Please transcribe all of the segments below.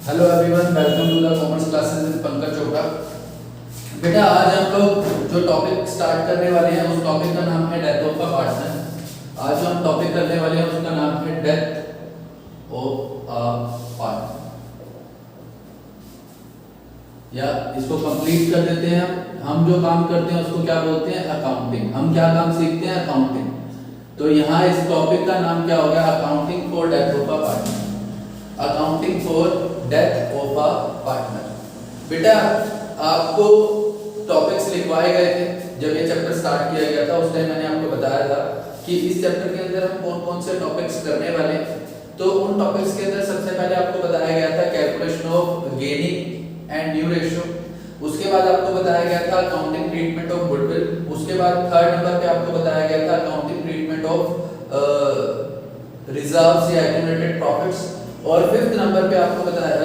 Hello everyone, welcome to the commerce classes with Pankaj Chopra. बेटा आज हम लोग जो टॉपिक स्टार्ट करने वाले हैं उस टॉपिक का नाम है डेथ ऑफ अ पार्टनर। आज जो हम टॉपिक करने वाले हैं उसका नाम है डेथ ऑफ अ पार्टनर, या इसको कंप्लीट कर देते हैं। हम जो काम करते हैं उसको क्या बोलते हैं? अकाउंटिंग। हम क्या काम सीखते हैं? अकाउंटिंग। तो यहाँ इस टॉपिक का नाम क्या हो गया? Accounting for death of a partner. Accounting for death of a partner. बेटा आपको टॉपिक्स लिखवाए गए थे जब ये चैप्टर स्टार्ट किया गया था। उस टाइम मैंने आपको बताया था कि इस चैप्टर के अंदर हम कौन कौन से टॉपिक्स करने वाले हैं। तो उन टॉपिक्स के अंदर सबसे पहले आपको बताया गया था calculation of gaining and due ratio. उसके बाद आपको बताया गया था अकाउंटिंग ट्रीटमेंट ऑफ गुडविल। उसके बाद थर्ड नंबर पे आपको बताया गया था अकाउंटिंग ट्रीटमेंट ऑफ रिजर्व्स या एक्यूमुलेटेड प्रॉफिट्स। और फिफ्थ नंबर पे आपको बताया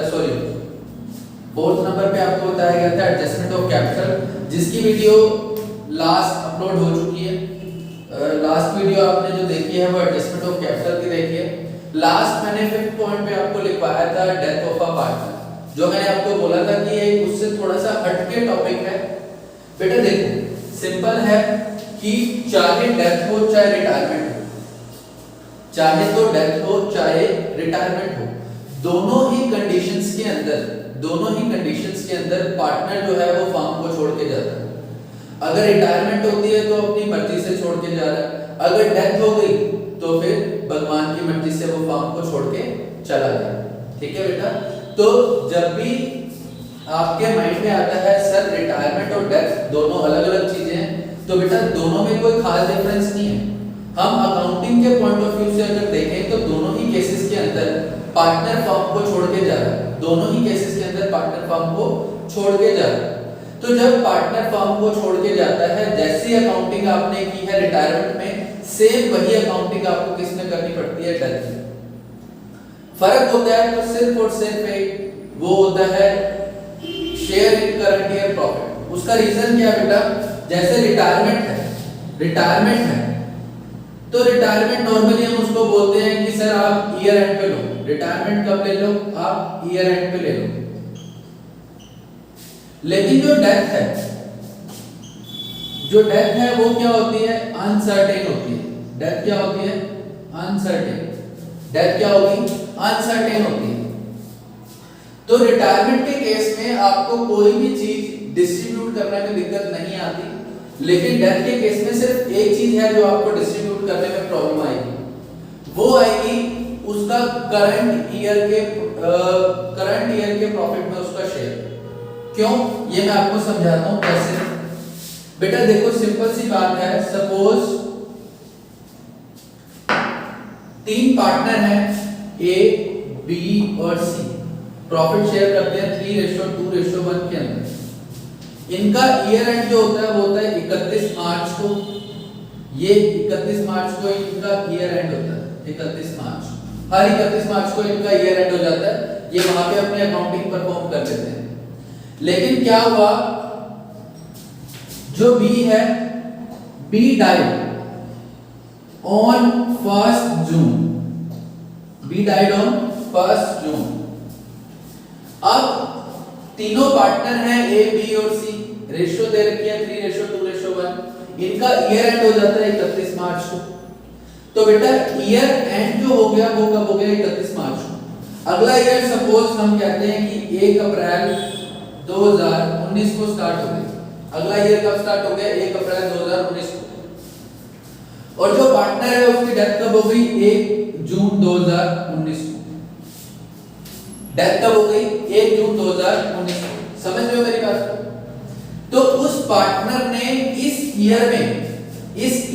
फोर्थ नंबर पे आपको बताया गया था एडजस्टमेंट ऑफ कैपिटल, जिसकी वीडियो लास्ट अपलोड हो चुकी है। लास्ट वीडियो आपने जो देखी है वो एडजस्टमेंट ऑफ कैपिटल की देखी है। लास्ट मैंने फिफ्थ पॉइंट पे आपको लिखवाया था डेथ ऑफ अ पार्टनर, जो मैंने आपको बोला था कि ये उससे थोड़ा सा हटके टॉपिक है। बेटा देखो सिंपल है कि चाहे डेथ हो चाहे रिटायरमेंट हो, चाहे तो डेथ हो चाहे रिटायरमेंट हो, दोनों ही कंडीशंस के अंदर पार्टनर जो है वो फर्म को छोड़ के जाता है। अगर रिटायरमेंट होती है तो अपनी मर्जी से छोड़ के जा रहा है, अगर डेथ हो गई तो फिर भगवान की मर्जी से वो फर्म को छोड़ के चला गया। ठीक है बेटा, तो जब भी आपके माइंड में आता है सर रिटायरमेंट और डेथ दोनों अलग अलग चीजें हैं, तो बेटा दोनों में कोई खास डिफरेंस नहीं है। हम अकाउंटिंग के पॉइंट ऑफ व्यू से अगर देखें तो दोनों ही केसेस के अंदर पार्टनर फर्म को छोड़ के जा रहा है। दोनों ही केसेस के अंदर पार्टनर फर्म को छोड़ के जा रहा है। तो जब पार्टनर फर्म को छोड़ के जाता है, जैसी अकाउंटिंग आपने की है रिटायरमेंट में, सेम वही अकाउंटिंग आपको किस में करनी पड़ती है? डेथ में। फर्क होता है तो सिर्फ और सिर्फ एक वो होता है share in current year profit. उसका रीजन क्या बेटा? जैसे रिटायरमेंट है तो रिटायरमेंट नॉर्मली हम उसको बोलते हैं कि सर आप ईयर एंड पे लो। रिटायरमेंट कब ले लो? आप ईयर एंड पे ले लो। लेकिन जो डेथ है वो क्या होती है? अनसर्टेन होती है। डेथ क्या होती है? अनसर्टेन। डेथ क्या होगी? अनसर्टेन होती है। तो रिटायरमेंट के केस में आपको कोई भी चीज डिस्ट्रीब्यूट करने में दिक्कत नहीं आती, लेकिन डेथ के केस में सिर्फ एक चीज है जो आपको डिस्ट्रीब्यूट करने में प्रॉब्लम आएगी। वो आएगी उसका करंट ईयर के प्रॉफिट में उसका शेयर। क्यों? ये मैं आपको समझाता हूं कैसे। बेटा देखो सिंपल सी बात है, सपोज 3 पार्टनर हैं ए, बी और सी, प्रॉफिट शेयर करते हैं 3:2:1 के अंदर। इनका ईयर एंड जो होता है वो होता है 31 मार्च को। ये 31 मार्च को इनका ईयर एंड होता है। 31 मार्च, हर 31 मार्च को इनका ईयर एंड हो जाता है। ये वहां पे अपनी अकाउंटिंग परफॉर्म कर देते हैं। लेकिन क्या हुआ, जो बी है, B died on 1 June. B died on 1 June. अब तीनों पार्टनर हैं ए, बी और सी, रेशियो दे रखी है 3:2:1। इनका ईयर एंड हो जाता है 31 मार्च को। तो बेटा ईयर एंड जो हो गया वो कब हो गया? 31 मार्च को। अगला ईयर सपोज हम कहते हैं कि 1 अप्रैल 2019 को स्टार्ट हो गया। अगला ईयर कब स्टार्ट हो गया? 1 अप्रैल 2019 को। और जो पार्टनर है उसकी डेथ कब हो गई? 1 जून 2019 को। डेथ कब हो गई? 1 जून 2019 को। समझ रहे हो मेरी बात? तो उस पार्टनर ने इस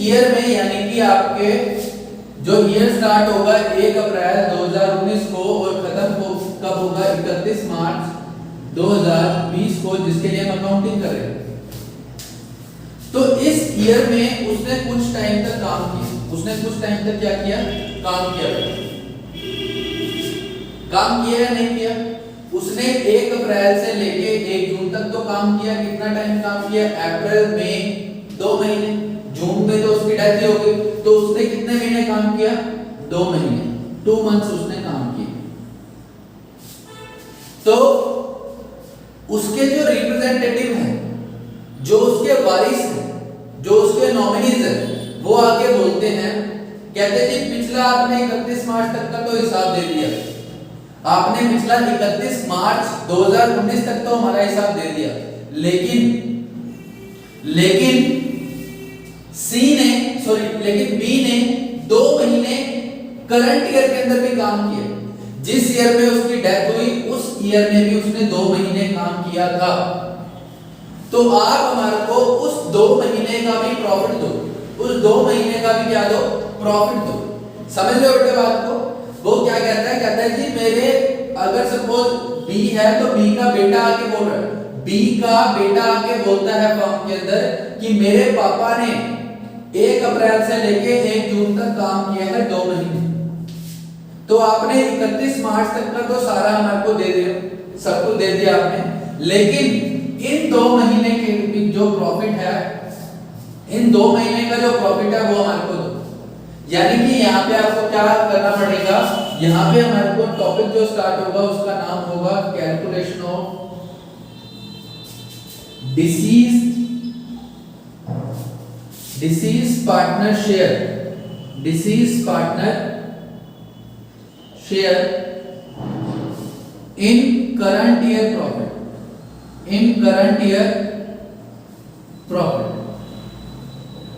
ईयर में यानी कि आपके जो ईयर स्टार्ट होगा 1 अप्रैल 2019 को और खत्म कब होगा? 31 मार्च 2020 को, जिसके लिए हम अकाउंटिंग कर रहे हैं। तो इस ईयर में उसने कुछ टाइम तक काम किया। उसने कुछ टाइम तक क्या किया? काम किया। काम किया या नहीं किया? उसने 1 अप्रैल से लेके 1 जून तक तो काम किया। कितना टाइम काम किया? अप्रैल, मई, 2 महीने। जून में तो उसकी डेथ हो गई, तो उसने कितने महीने काम किया? 2 महीने, 2 मंथ्स उसने काम किया। उसके जो रिप्रेजेंटेटिव हैं, जो उसके वारिस हैं, जो उसके नॉमिनीज हैं, वो आके बोलते हैं, कहते जी पिछला आपने 31 मार्च तक का तो हिसाब दे दिया, आपने पिछला 31 मार्च 2019 तक तो हमारा हिसाब दे दिया, लेकिन बी ने 2 महीने करंट ईयर के अंदर भी काम किया। जिस ईयर में उसकी डेथ हुई उस ईयर में भी उसने 2 महीने काम किया था। तो आप हमारे को उस 2 महीने का भी प्रॉफिट दो, उस 2 महीने का भी क्या दो, प्रॉफिट दो। समझ रहे हो बेटे बात को? वो क्या कहता है, कहता है जी मेरे अगर सपोज बी है तो बी का बेटा आके बोल रहा है, बी का बेटा आके बोलता है फॉर्म के अंदर कि मेरे पापा ने 1 अप्रैल से लेके 1 जून तक काम किया है 2 महीने। तो आपने 31 मार्च तक का तो सारा हमारे को दे दिया, सब कुछ दे दिया आपने, लेकिन इन 2 महीने के जो प्रॉफिट है, इन 2 महीने का जो प्रॉफिट है वो हमारे को दो। यानी कि यहाँ पे आपको क्या करना पड़ेगा, यहाँ पे हमारे को टॉपिक जो स्टार्ट होगा उसका नाम होगा calculation of disease partner share, disease partner share in current year profit, in current year profit.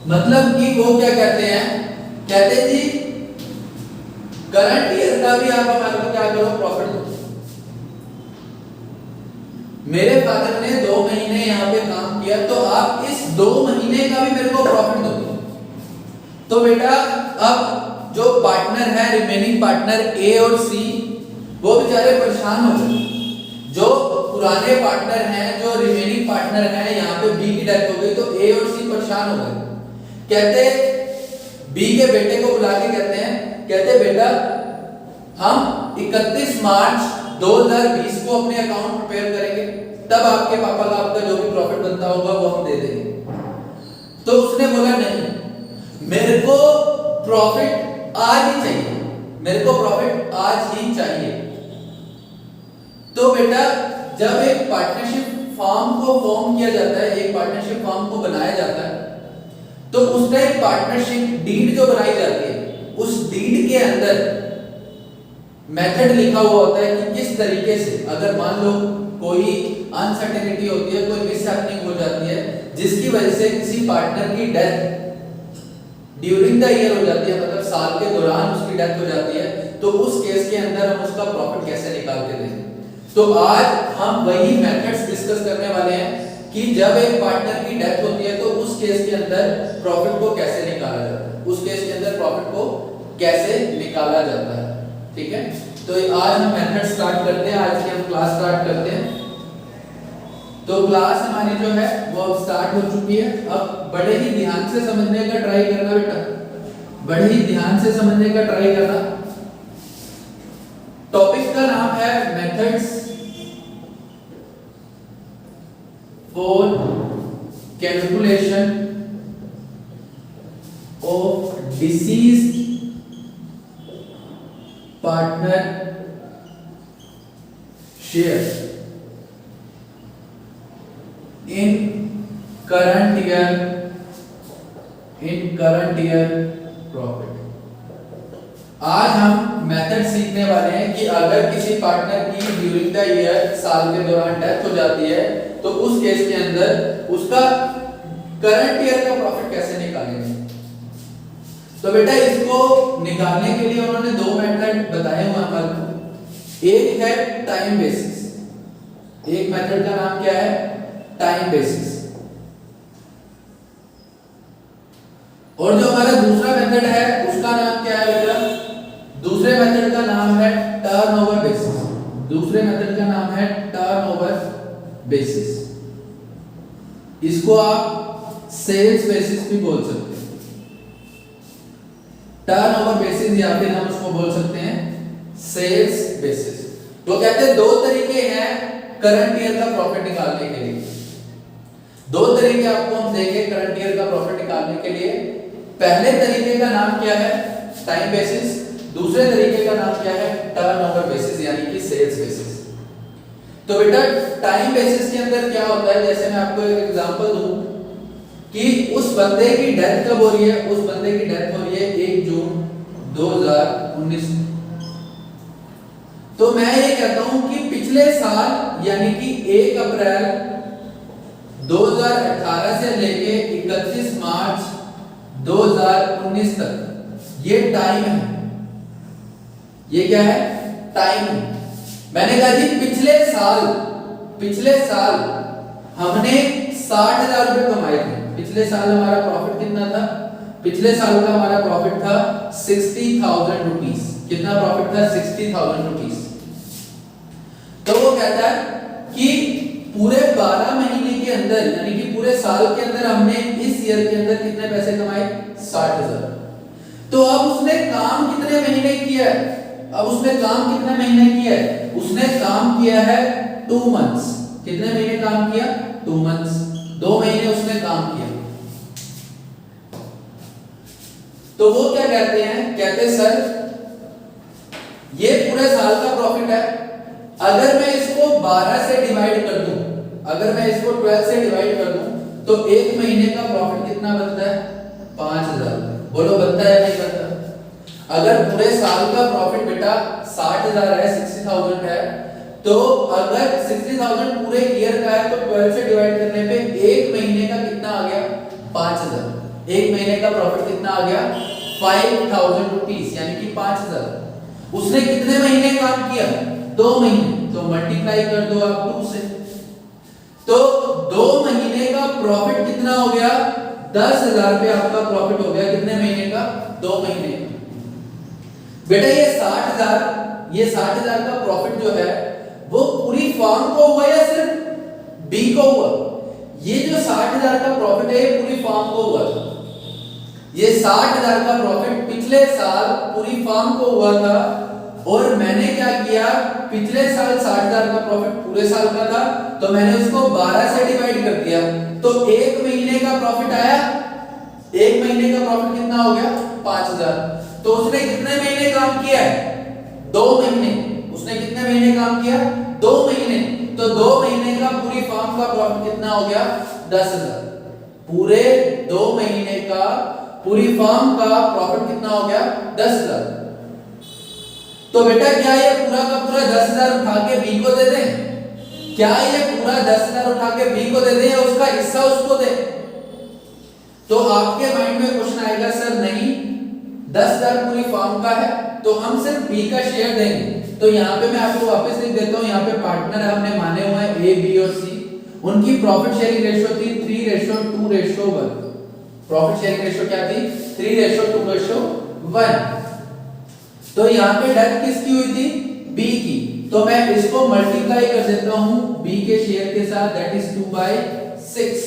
मतलब कि वो क्या कहते हैं, कहते जी करंट ईयर का भी आप हमारे को क्या करो, प्रॉफिट दो। मेरे फादर ने 2 महीने यहाँ पे काम किया तो आप इस 2 महीने का भी मेरे को प्रॉफिट दो। तो बेटा अब जो पार्टनर है, रिमेनिंग पार्टनर ए और सी, वो बेचारे परेशान हो गए। जो पुराने पार्टनर हैं, जो रिमेनिंग पार्टनर हैं, यहाँ पे बी की डेथ हो गई तो ए और सी परेशान हो गए। कहते बी के बेटे को बुला के कहते हैं, कहते बेटा हम 31 मार्च 2020 को अपने अकाउंट प्रिपेयर करेंगे, तब आपके पापा का आपका जो भी प्रॉफिट बनता होगा वो हम दे देंगे। तो उसने बोला नहीं, मेरे को प्रॉफिट आज ही चाहिए, मेरे को प्रॉफिट आज ही चाहिए। तो बेटा जब एक पार्टनरशिप फॉर्म को फॉर्म किया जाता है, एक पार्टनरशिप फॉर्म को बनाया जाता है, तो उस टाइम पार्टनरशिप डीड जो बनाई जाती है, उस डीड के अंदर मेथड लिखा हुआ होता है कि किस तरीके से, अगर मान लो कोई अनसर्टेनिटी होती है, कोई मिसहैपनिंग हो जाती है, जिसकी वजह से किसी पार्टनर की डेथ ड्यूरिंग द ईयर हो जाती है, मतलब साल के दौरान उसकी डेथ हो जाती है, तो उस केस के अंदर हम उसका प्रॉफिट कैसे निकाल के दें। तो आज हम वही मेथड्स डिस्कस करने वाले हैं कि जब एक पार्टनर की डेथ होती है तो उस केस के अंदर प्रॉफिट को कैसे निकाला जाता है, उस केस के अंदर प्रॉफिट को कैसे निकाला जाता है। ठीक है, तो आज हम मेथड स्टार्ट करते हैं, आज की हम क्लास स्टार्ट करते हैं। तो क्लास हमारी जो है वो अब स्टार्ट हो चुकी है। अब बड़े ही ध्यान से समझने का ट्राई करना बेटा, बड़े ही ध्यान से समझने का ट्राई करना। टॉपिक का नाम है methods for calculation of deceased partner share in current year profit. आज हम मेथड सीखने वाले हैं कि अगर किसी पार्टनर की ड्यूरिंग द ईयर, साल के दौरान डेथ हो जाती है, तो उस केस के अंदर उसका करंट ईयर का प्रॉफिट कैसे निकालेंगे। तो बेटा इसको निकालने के लिए उन्होंने 2 मेथड बताए हुए हैं। एक है टाइम बेसिस, एक मेथड का नाम क्या है, टाइम बेसिस, और जो हमारा दूसरा मेथड है उसका नाम क्या है बेटा, दूसरे मेथड का नाम है टर्नओवर बेसिस, दूसरे मेथड का नाम है टर्नओवर बेसिस। इसको आप सेल्स बेसिस भी बोल सकते हैं, टर्नओवर बेसिस, या फिर हम उसको बोल सकते हैं सेल्स बेसिस। तो कहते हैं 2 तरीके हैं करंट ईयर का प्रॉफिट निकालने के लिए। 2 तरीके आपको हम देंगे करंट ईयर का प्रॉफिट निकालने के लिए। पहले तरीके का नाम क्या है, टाइम बेसिस, दूसरे तरीके का नाम क्या है, टर्नओवर बेसिस यानी कि सेल्स बेसिस। तो बेटा टाइम बेसिस के अंदर क्या होता है, जैसे मैं आपको एक एग्जांपल दूं कि उस बंदे की डेथ कब हो रही है, उस बंदे की डेथ हो रही है 1 जून 2019। तो मैं ये कहता हूं कि पिछले साल यानी कि 1 अप्रैल 2018 से लेके 31 मार्च 2019 तक ये टाइम है। ये क्या है? टाइम है। मैंने कहा जी पिछले साल हमने 60,000 रुपए कमाए थे। पिछले साल हमारा प्रॉफिट कितना था? पिछले साल का हमारा प्रॉफिट था 60,000 रुपीस। कितना प्रॉफिट था? 60,000 रुपीस। तो वो कहता है कि पूरे 12 महीने के अंदर यानी कि पूरे साल के अंदर हमने इस ईयर के अंदर कितने पैसे कमाए? 60,000। तो अब उसने काम कितने महीने किया है? उसने काम किया है 2 मंथ्स। कितने महीने काम किया? 2 मंथ्स। 2 महीने उसने काम किया। तो वो क्या कहते हैं? कहते सर ये पूरे साल का प्रॉफिट है, अगर मैं इसको 12 से डिवाइड कर दूं, अगर मैं इसको 12 से डिवाइड कर दूं तो 1 महीने का प्रॉफिट कितना बनता है? 5,000। बोलो बनता है या नहीं बनता? अगर पूरे साल का प्रॉफिट बेटा 60,000 है, 60,000 है, तो अगर 60,000 पूरे ईयर का है तो 12 से डिवाइड करने पे 1 महीने का कितना आ गया? 5,000। 1 महीने का प्रॉफिट कितना आ गया? 5,000 रुपीस यानी कि 5,000। उसने कितने महीने काम किया? 2 महीने। तो मल्टीप्लाई कर दो आप 2 से। तो 2 महीने का प्रॉफिट कितना हो गया? 10,000 रुपए आपका प्रॉफिट हो गया। कितने महीने का? 2 महीने। बेटा ये 60,000 का प्रॉफिट जो है वो पूरी फर्म को हुआ या सिर्फ बी को हुआ? ये जो 60,000 का प्रॉफिट है ये पूरी फर्म को हुआ था। ये 60,000 का प्रॉफिट पिछले साल पूरी फर्म को हुआ था और मैंने क्या किया? पिछले साल 60,000 का प्रॉफिट पूरे साल का था तो मैंने उसको 12 से डिवाइड कर दिया तो 1 महीने का प्रॉफिट आया। 1 महीने का प्रॉफिट कितना हो गया? 5,000। तो उसने कितने महीने काम किया है? 2 महीने। उसने कितने महीने काम किया? 2 महीने। तो 2 महीने का पूरी फर्म का प्रॉफिट कितना हो गया? 10,000। पूरे 2 महीने का पूरी फर्म का प्रॉफिट कितना हो गया? 10,000। तो बेटा क्या ये पूरा का पूरा 10,000 उठा के बी को दे दें? क्या ये पूरा 10,000 उठा के बी को दे दें या उसका हिस्सा उसको दे? तो आपके माइंड में क्वेश्चन आएगा सर नहीं, 10,000 पूरी फर्म का है तो हम सिर्फ बी का शेयर देंगे। तो यहाँ पे मैं आपको वापस लिख देता हूँ, यहाँ पे पार्टनर हमने माने हुए हैं ए, बी और सी। उनकी प्रॉफिट शेयरिंग रेशियो थी 3:2:1। प्रॉफिट शेयरिंग रेशियो क्या थी? 3:2:1। तो यहाँ पे डेथ किसकी हुई थी? बी की। तो मैं इसको मल्टीप्लाई कर देता हूँ बी के शेयर के साथ, दैट इज 2/6।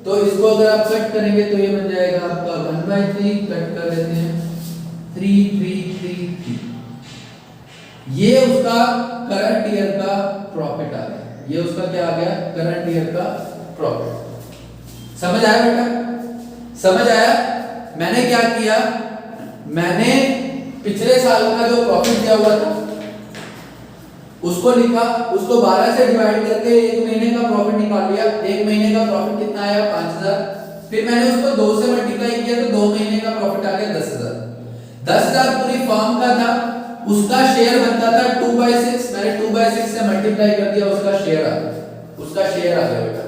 तो इसको अगर आप कट करेंगे तो ये बन जाएगा आपका 1/3। कट कर देते हैं 3,3,3,3। ये उसका करंट ईयर का प्रॉफिट आ गया। ये उसका क्या आ गया? करंट ईयर का प्रॉफिट। समझ आया बेटा? समझ आया? मैंने क्या किया? मैंने पिछले साल का जो प्रॉफिट दिया हुआ था उसको लिखा, उसको 12 से डिवाइड करके 1 महीने का प्रॉफिट निकाल लिया। 1 महीने का प्रॉफिट कितना आया? 5,000। फिर मैंने उसको 2 से मल्टीप्लाई किया तो 2 महीने का प्रॉफिट आ गया 10,000। 10,000 पूरी फर्म का था, उसका शेयर बनता था 2/6। मैंने 2/6 से मल्टीप्लाई कर दिया, उसका शेयर आ गया। उसका शेयर आ गया बेटा।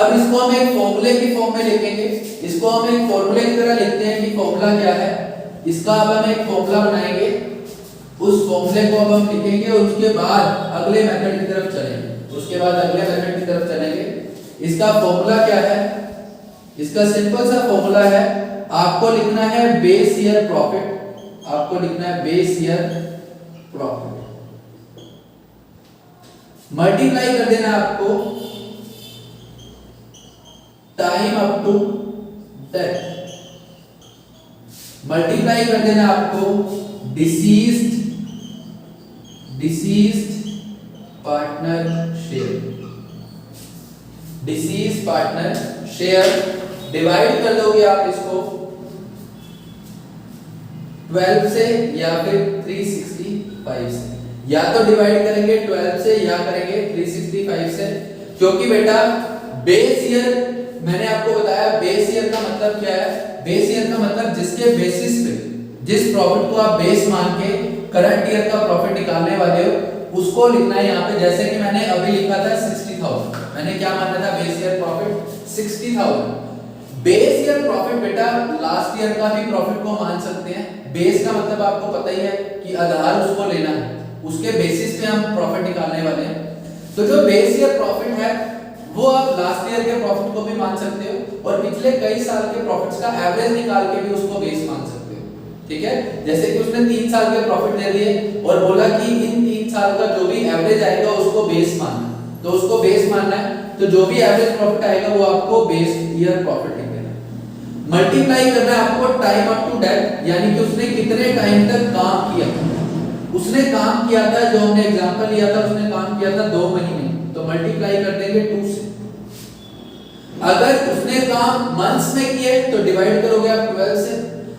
अब इसको हम एक फॉर्मूले की फॉर्म में लिखेंगे। इसको हम एक फॉर्मूले की तरह लिखते हैं कि फॉर्मूला क्या है। इसका अब हम एक फॉर्मूला बनाएंगे, उस फॉर्मूले को अब हम लिखेंगे और उसके बाद अगले मेथड की तरफ चलेंगे। इसका फॉर्मूला क्या है? इसका सिंपल सा फॉर्मूला है, आपको लिखना है बेस ईयर प्रॉफिट। आपको लिखना है बेस ईयर प्रॉफिट, मल्टीप्लाई कर देना आपको time up to death, multiply कर देना आपको डिसीज्ड पार्टनर शेयर, डिवाइड कर दोगे आप इसको 12 से या फिर 365 से। या तो डिवाइड करेंगे 12 से या करेंगे 365 से, क्योंकि बेटा बेस ईयर मैंने आपको बताया बेस ईयर का मतलब क्या है। बेस ईयर का मतलब जिसके बेसिस पे, जिस प्रॉफिट को आप बेस मान के करंट ईयर का प्रॉफिट निकालने वाले हो उसको लिखना है यहाँ पे। जैसे कि मैंने अभी लिखा था 60,000, मैंने क्या माना था base year profit 60,000। Base year profit बेटा लास्ट ईयर का भी प्रॉफिट को मान सकते हैं। बेस का मतलब आपको पता ही है कि आधार उसको लेना है, उसके बेसिस पे हम प्रॉफिट निकालने वाले हैं। तो जो बेस ईयर प्रॉफिट है वो आप लास्ट ईयर के प्रॉफिट को भी मान सकते हो और पिछले कई साल के प्रॉफिट्स का एवरेज निकाल के भी उसको बेस मान सकते हो, ठीक है। जैसे कि उसने 3 साल के प्रॉफिट दे दिए और बोला कि इन 3 साल का जो भी एवरेज आएगा उसको बेस मानना है, तो उसको बेस मानना है, तो जो भी एवरेज प्रॉफिट आएगा वो आपको बेस ईयर प्रॉफिट लिख देना है। मल्टीप्लाई करना है आपको टाइम अप टू डेट, यानी कि उसने कितने टाइम तक काम किया। उसने काम किया था, जो हमने एग्जांपल लिया था उसने काम किया था 2 महीने, तो मल्टीप्लाई कर देंगे 2 से। अगर उसने काम मंथ्स में किया तो डिवाइड करोगे आप 12 से,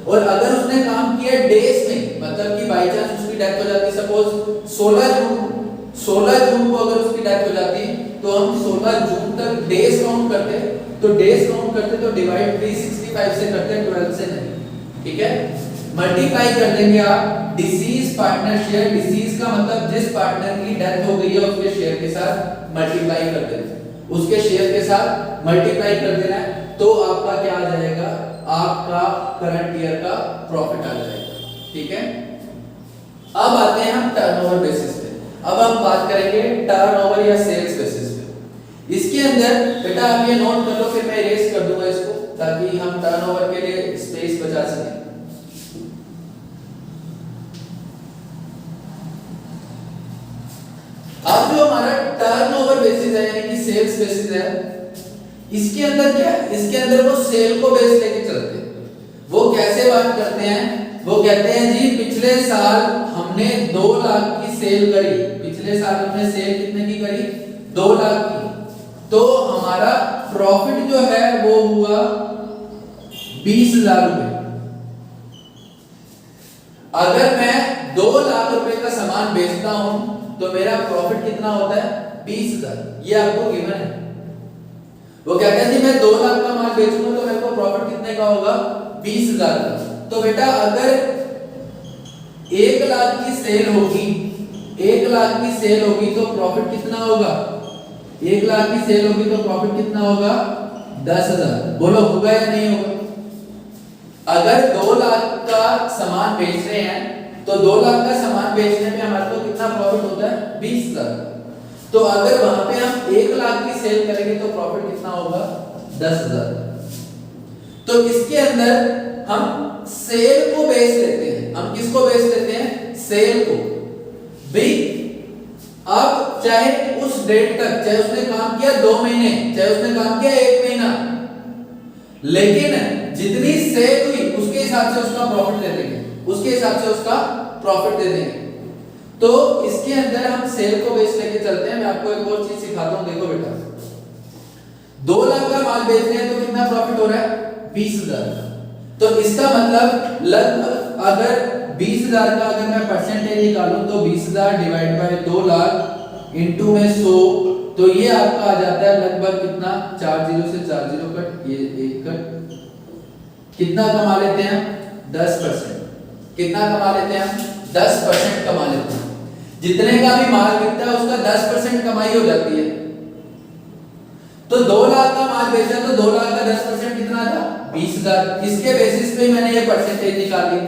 और अगर उसने काम किया डेज में, मतलब कि बाय चांस उसकी डेथ हो जाती, सपोज 16 जून को अगर उसकी डेथ हो जाती तो हम 16 जून तक डेज काउंट करते, तो डेज काउंट करते तो डिवाइड 365 से करते, 12 से नहीं, ठीक है। मल्टीप्लाई कर देंगे आप डिसीज पार्टनर शेयर, डिसीज का मतलब जिस पार्टनर की डेथ हो गई है उसके शेयर के साथ मल्टीप्लाई कर देना, उसके शेयर के साथ मल्टीप्लाई कर देना है, तो आपका क्या आ जाएगा, आपका करंट ईयर का प्रॉफिट आ जाएगा, ठीक है। अब आते हैं हम टर्नओवर बेसिस पे। अब हम बात करेंगे टर्नओवर या सेल्स बेसिस पे। इसके अंदर बेटा आप ये नोट कर लो, फिर मैं इरेज कर दूंगा इसको ताकि हम टर्नओवर के लिए स्पेस बचा सकें। अब जो हमारा टर्नओवर बेसिस है यानी कि सेल्स बेसिस है, इसके अंदर क्या है, इसके अंदर वो सेल को बेस लेके चलते हैं। वो कैसे बात करते हैं, वो कहते हैं जी पिछले साल हमने 2 लाख की सेल करी, पिछले साल हमने सेल कितने की करी, 2 लाख की, तो हमारा प्रॉफिट जो है वो हुआ 20,000 रुपए। अगर मैं 2 लाख रुपए का सामान बेचता हूं तो मेरा प्रॉफिट कितना होता है, 20,000, ये आपको गिवन है। वो कहते हैं जी मैं 2 लाख का माल बेचूंगा तो मेरे को प्रॉफिट कितने का होगा, 20,000 का। तो बेटा अगर 1 लाख की सेल होगी, 1 लाख की सेल होगी तो प्रॉफिट कितना होगा, 1 लाख की सेल होगी तो प्रॉफिट कितना होगा, 10,000। बोलो होगा या नहीं होगा। अगर 2 लाख का सामान बेच रहे हैं तो 2 लाख का सामान बेचने में हमारे को कितना प्रॉफिट होता है, 20,000। तो अगर वहां पे हम 1 लाख की सेल करेंगे तो प्रॉफिट कितना होगा, 10,000। तो इसके अंदर हम सेल को बेस लेते हैं। हम किसको बेस लेते हैं, सेल को। भाई अब चाहे उस डेट तक, चाहे उसने काम किया 2 महीने, चाहे उसने काम किया 1 महीना, लेकिन जितनी सेल हुई उसके हिसाब से उसका प्रॉफिट दे देंगे, उसके हिसाब से उसका प्रॉफिट दे देंगे। तो इसके अंदर हम सेल को बेस लेके चलते हैं। मैं आपको एक और चीज सिखाता हूं, देखो बेटा 2 लाख का माल बेच रहे हैं तो कितना प्रॉफिट हो रहा है, 20,000। तो इसका मतलब लगभग अगर 20,000 का अगर मैं परसेंटेज निकालूं तो 20,000 डिवाइड बाय 2 लाख इंटू में 100, तो ये आपका आ जाता है लगभग कितना, 4 जीरो से 4 जीरो कट, ये 1 कट, कितना कमा लेते हैं, 10%। कितना कमा लेते हैं हम, 10% कमा लेते हैं। जितने का भी माल बिकता है उसका 10% कमाई हो जाती है। तो 2 लाख का माल बेचा तो 2 लाख का 10% कितना था, 20,000। इसके बेसिस पे मैंने ये परसेंटेज निकाली।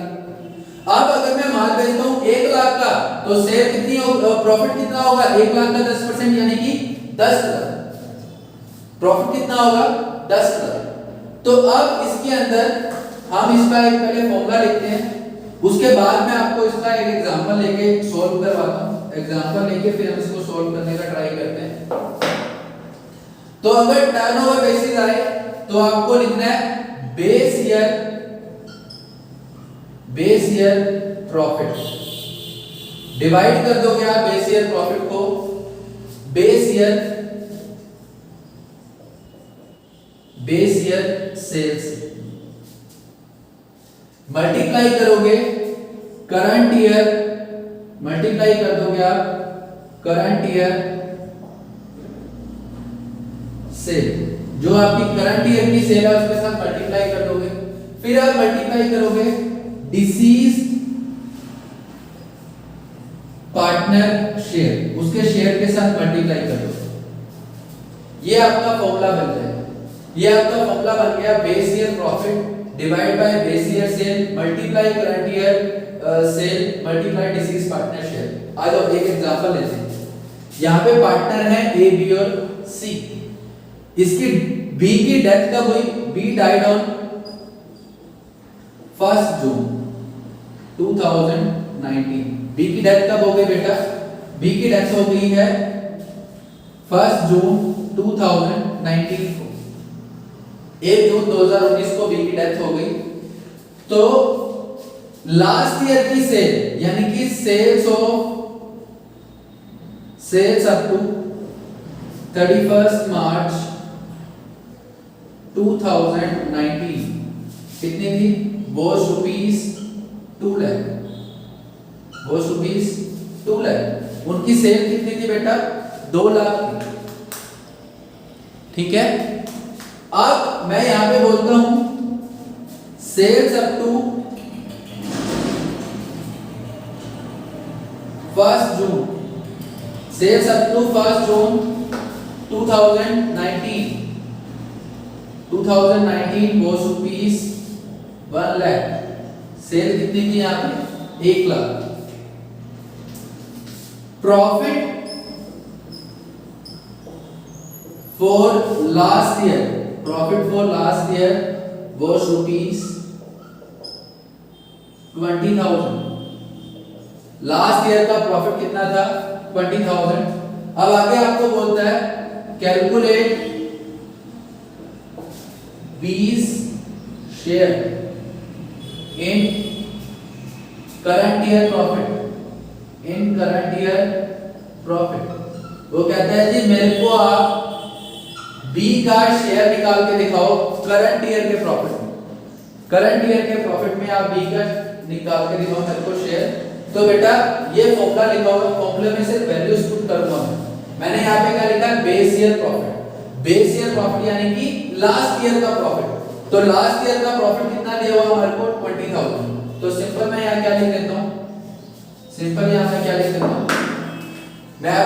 अब अगर मैं माल बेचता हूं 1 लाख का तो सेल कितनी होगी, प्रॉफिट कितना होगा, 1 लाख का 10% यानी कि 10,000। प्रॉफिट कितना होगा, 10,000। तो अब इसके अंदर हम इसका एक पहले फॉर्मूला लिखते हैं, उसके बाद मैं आपको इसका एक एग्जांपल लेके सॉल्व करवाता हूं। एग्जांपल लेके फिर हम इसको सॉल्व करने का ट्राई करते हैं। तो अगर टर्नओवर बेसिस आए तो आपको लिखना है बेस ईयर प्रॉफिट। डिवाइड कर दोगे आप बेस ईयर प्रॉफिट को बेस ईयर सेल्स, मल्टीप्लाई करोगे करंट ईयर मल्टीप्लाई कर दोगे आप करंट ईयर सेल, जो आपकी करंट ईयर की सेल है उसके साथ मल्टीप्लाई कर दोगे, फिर आप मल्टीप्लाई करोगे डिसीज पार्टनर शेयर, उसके शेयर के साथ मल्टीप्लाई कर दोगे। ये आपका फॉर्मूला बन जाएगा, ये आपका फॉर्मूला बन गया base year profit divide by base year sale multiply current year sale multiply deceased partner share. आ जाओ एक एग्जांपल लेते हैं। यहाँ पे पार्टनर है ए बी और सी, इसकी बी की डेथ कब हुई? B died on 1 June 2019। B की डेथ कब हो गई बेटा? बी की डेथ हो गई है 1 जून 2019 को, 1 जून 2019 को बी की डेथ हो गई। तो लास्ट ईयर की सेल यानी कि सेल्स अप टू 31 मार्च 2019 कितनी थी? Was ₹2 lakh, was ₹2 lakh. उनकी सेल कितनी थी बेटा? 2 लाख थी। ठीक है, अब मैं यहां पे बोलता हूं sales up to 1 June, sales up to 1 June 2019 was ₹1 lakh. Sale कितनी थी यहाँ पे? 1 lakh. Profit for last year, profit for last year was ₹20,000। Last year का प्रॉफिट कितना था? 20,000। अब आगे आपको बोलता है कैलकुलेट बीस share in current year profit, in current year profit. वो कहता है जी मेरे को आप बी का शेयर निकाल के दिखाओ करंट ईयर के प्रॉफिट में, करंट ईयर के प्रॉफिट में आप बी का निकाल के दिखाओ मेरे को शेयर। तो बेटा ये फॉर्मूला लिखा हुआ है, फॉर्मूले में से वैल्यूज पुट करूंगा मैंने यहाँ पे क्या लिखा है? Base year profit. Base year profit यानी कि लास्ट ईयर का प्रॉफिट। तो लास्ट ईयर का प्रॉफिट कितना दिया हुआ हमारे को? 20,000। तो सिंपल मैं यहाँ क्या लिख देता हूँ? सिंपल यहाँ पे क्या लिख देता हूँ? मैं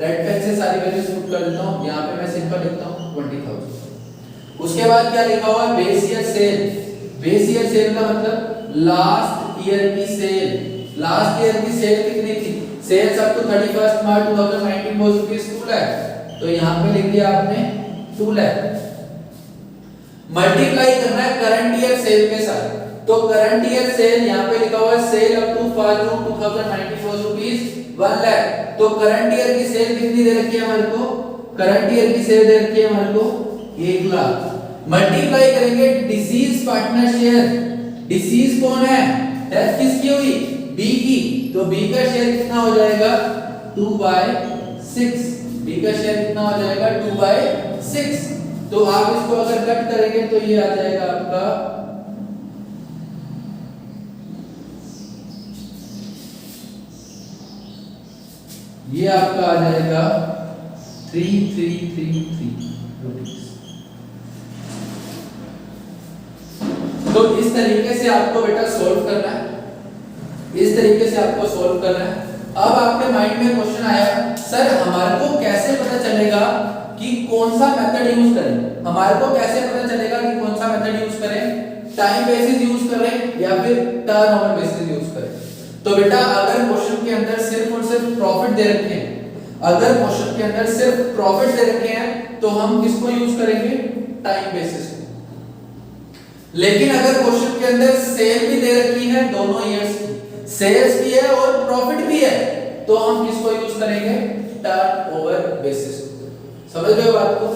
रेड पेन से सारी वैल्यूज पुट कर देता हूँ। यहाँ पे मैं सिंपल लिखता हूँ 20,000। उसके बाद क्या लिखा हुआ है? Base year sale. Base year sale का मतलब लास्ट ईयर की सेल। लास्ट ईयर की सेल कितनी थी? Sales up to 31 March 2019 was ₹2 lakh. तो यहाँ पे लिख दिया आपने 2 लाख। मल्टीप्लाई करना है करंट ईयर सेल के साथ। तो करंट ईयर सेल यहाँ पे लिखा हुआ है sale up to 1 June 2019 was ₹1 lakh. तो करंट ईयर की सेल कितनी दे रखी है हमारे को? करंट ईयर की सेल दे रखी है हमारे को 1 लाख। मल्टीप्लाई करेंगे डिसीज पार्टनर शेयर। डिसीज कौन है? डेथ किसकी हुई? बी की। तो बी का शेयर कितना हो जाएगा? 2/6। बी का शेयर कितना हो जाएगा? 2/6। तो आप इसको अगर कट करेंगे तो ये आ जाएगा आपका ये आपका आ जाएगा 3333 रुपीस। तो इस तरीके से आपको बेटा सॉल्व करना है, इस तरीके से आपको सॉल्व करना है। अब आपके माइंड में क्वेश्चन आया सर हमारे को कैसे पता चलेगा कि कौन सा मेथड यूज करें? हमारे को कैसे पता चलेगा कि कौन सा मेथड यूज करें? टाइम बेसिस यूज करें या फिर टर्नओवर बेसिस यूज करें? तो बेटा अगर क्वेश्चन के अंदर सिर्फ और सिर्फ प्रॉफिट दे रखे हैं, अगर क्वेश्चन के अंदर सिर्फ प्रॉफिट दे रखे हैं तो हम किसको यूज करेंगे? टाइम बेसिस को। लेकिन अगर क्वेश्चन के अंदर सेल भी दे रखी है, दोनों ईयर्स की सेल्स भी है और प्रॉफिट भी है, तो हम किसको यूज करेंगे? Turnover basis. समझ रहे हो बात को?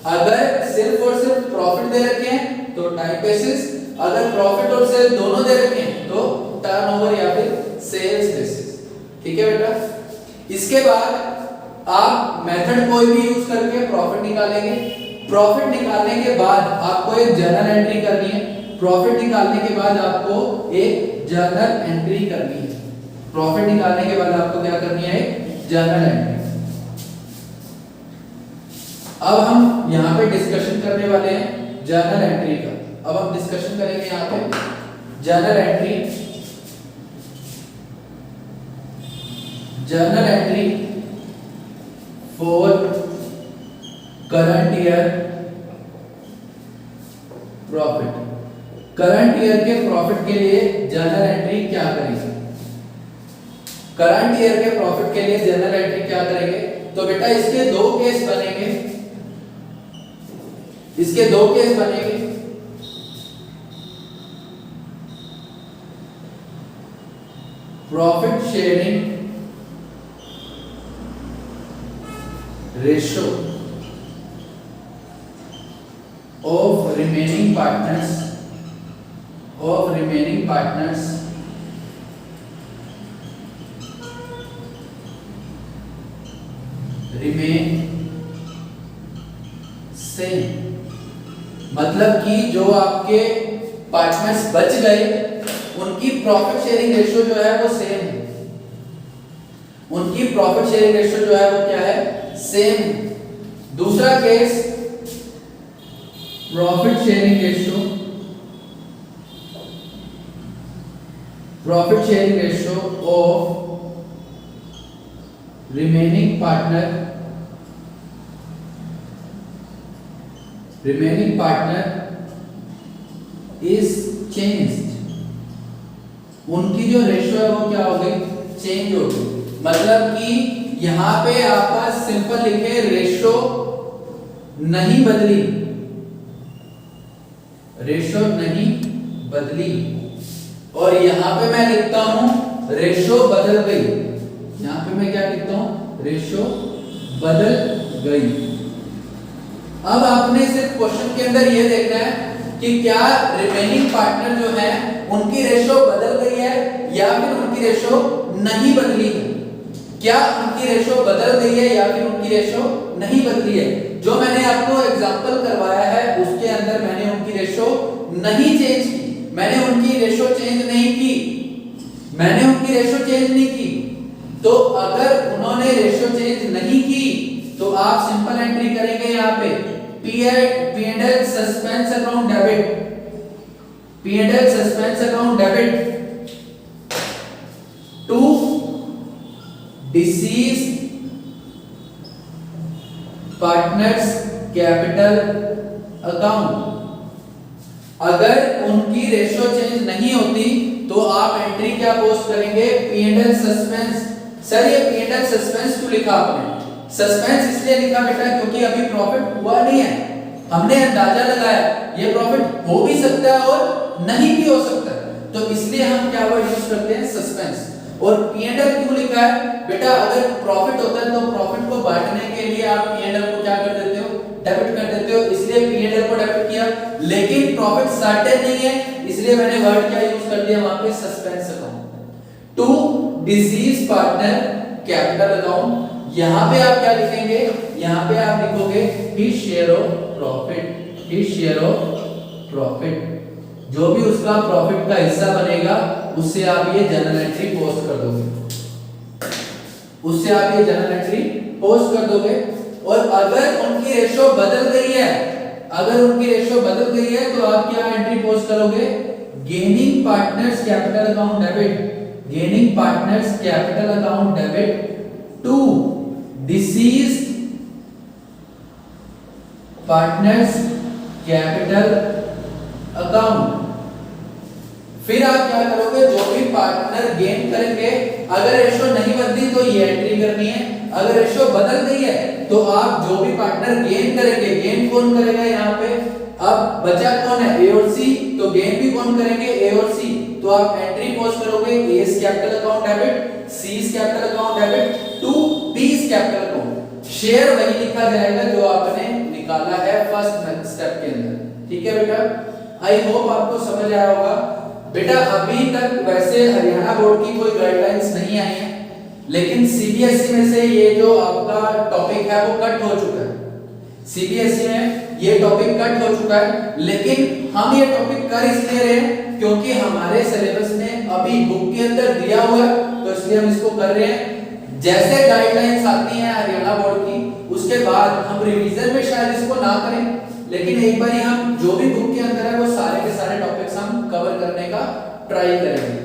अगर सिर्फ और सिर्फ प्रॉफिट दे रखे हैं तो टाइम बेसिस, अगर प्रॉफिट और सेल दोनों दे रखे हैं तो टर्नओवर या फिर सेल्स बेसिस। ठीक है बेटा? इसके बाद आप मेथड कोई भी यूज करके प्रॉफिट निकालेंगे। प्रॉफिट निकालने के बाद आपको एक जर्नल एंट्री करनी है। प्रॉफिट निकालने के बाद आपको एक जर्नल एंट्री करनी है। प्रॉफिट निकालने के बाद आपको क्या करनी है, जर्नल एंट्री। अब हम यहाँ पे डिस्कशन करने वाले हैं जर्नल एंट्री का। अब हम डिस्कशन करेंगे यहाँ पे journal entry. Journal entry for current year profit. Current year के प्रॉफिट के लिए जर्नल एंट्री क्या करेंगे? करंट ईयर के प्रॉफिट के लिए जर्नल एंट्री क्या करेंगे? तो बेटा इसके दो केस बनेंगे, इसके दो केस बनेंगे। Profit sharing ratio of remaining partners remain same. मतलब कि जो आपके पार्टनर्स बच गए उनकी प्रॉफिट शेयरिंग रेशियो जो है वो सेम है। उनकी प्रॉफिट शेयरिंग रेशियो जो है वो क्या है, सेम है। दूसरा case profit sharing ratio of remaining partner is changed. उनकी जो रेशियो है वो क्या हो गई, चेंज हो गई। मतलब कि यहां पे आपका सिंपल लिखे रेशियो नहीं बदली, रेशियो नहीं बदली, और यहां पे मैं लिखता हूं रेशियो बदल गई। यहां पे मैं क्या लिखता हूं, रेशियो बदल गई। अब आपने सिर्फ क्वेश्चन के अंदर ये देखना है कि क्या रिमेनिंग पार्टनर जो है उनकी रेशियो बदल गई है या फिर उनकी रेशियो नहीं बदली है। क्या उनकी रेशियो बदल गई है या फिर उनकी रेशियो नहीं बदली है। जो मैंने आपको एग्जांपल करवाया है उसके अंदर मैंने उनकी रेशियो नहीं चेंज की, मैंने उनकी रेशियो चेंज नहीं की, मैंने उनकी रेशियो चेंज नहीं की। तो अगर उन्होंने रेशियो चेंज नहीं की तो आप सिंपल एंट्री करेंगे यहाँ पे P&L suspense account debit, P&L suspense account debit to deceased partners capital account. अगर उनकी रेशियो चेंज नहीं होती तो आप एंट्री क्या पोस्ट करेंगे, P&L सस्पेंस। सर ये P&L सस्पेंस क्यों लिखा आपने? सस्पेंस इसलिए लिखा बेटा क्योंकि अभी प्रॉफिट हुआ नहीं है, हमने अंदाजा लगाया ये प्रॉफिट हो भी सकता है और नहीं भी हो सकता है, तो इसलिए हम क्या वर्ड यूज करते हैं, सस्पेंस। और P&L क्यों लिखा है बेटा? अगर प्रॉफिट होता है तो प्रॉफिट को बांटने के लिए आप P&L को क्या कर देते हो, डेबिट कर देते हो, इसलिए P&L को डेबिट किया। लेकिन प्रॉफिट सर्टेन नहीं है इसलिए मैंने वर्ड क्या यूज कर दिया वहां पे, suspense account to deceased partner capital account. यहां पे आप क्या लिखेंगे, यहां पे आप लिखोगे his share of profit, his share of profit. जो भी उसका प्रॉफिट का हिस्सा बनेगा उससे आप ये जर्नल एंट्री पोस्ट कर दोगे, उससे आप ये जर्नल एंट्री पोस्ट कर दोगे। और अगर उनकी रेशियो बदल गई है, अगर उनकी रेशियो बदल गई है तो आप क्या एंट्री पोस्ट करोगे, gaining partners capital account debit, gaining partners capital account debit to deceased partners capital account. फिर आप क्या करोगे, जो भी पार्टनर गेन करेंगे, अगर रेशियो नहीं बदली तो ये एंट्री करनी है, अगर रेशियो बदल गई है तो आप जो भी पार्टनर गेन करेंगे, गेन कौन करेगा यहाँ पे, अब बचा कौन है, ए और सी, तो गेन भी कौन करेंगे, ए और सी। तो आप एंट्री पोस्ट करोगे A's capital account debit, c's capital account debit to b's capital account. Share वही लिखा जाएगा जो आपने निकाला है फर्स्ट स्टेप के अंदर। ठीक है बेटा, आई होप आपको समझ आया होगा। बेटा अभी तक वैसे हरियाणा बोर्ड की कोई गाइडलाइंस नहीं आई है, लेकिन सीबीएसई में से ये जो आपका टॉपिक है वो कट हो चुका है। सीबीएसई में ये टॉपिक कट हो चुका है, लेकिन हम ये टॉपिक कर इसलिए रहे हैं क्योंकि हमारे सिलेबस में अभी बुक के अंदर दिया हुआ है तो इसलिए हम इसको कर रहे हैं। जैसे गाइडलाइंस आती हैं हरियाणा बोर्ड की उसके बाद हम रिवीजन में शायद इसको ना करें, लेकिन एक बार हम जो भी बुक के अंदर है वो सारे के सारे टॉपिक्स हम कवर करने का ट्राई करेंगे।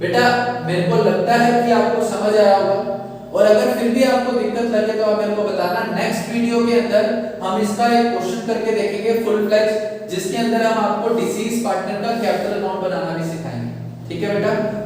बेटा मेरे को लगता है कि आपको समझ आया होगा, और अगर फिर भी आपको दिक्कत लगे तो आप मेरे को बताना। नेक्स्ट वीडियो के अंदर हम इसका एक क्वेश्चन करके देखेंगे फुल फ्लेज, जिसके अंदर हम आपको डिसीज पार्टनर का कैपिटल अकाउंट बनाना भी सिखाएंगे। ठीक है बेटा।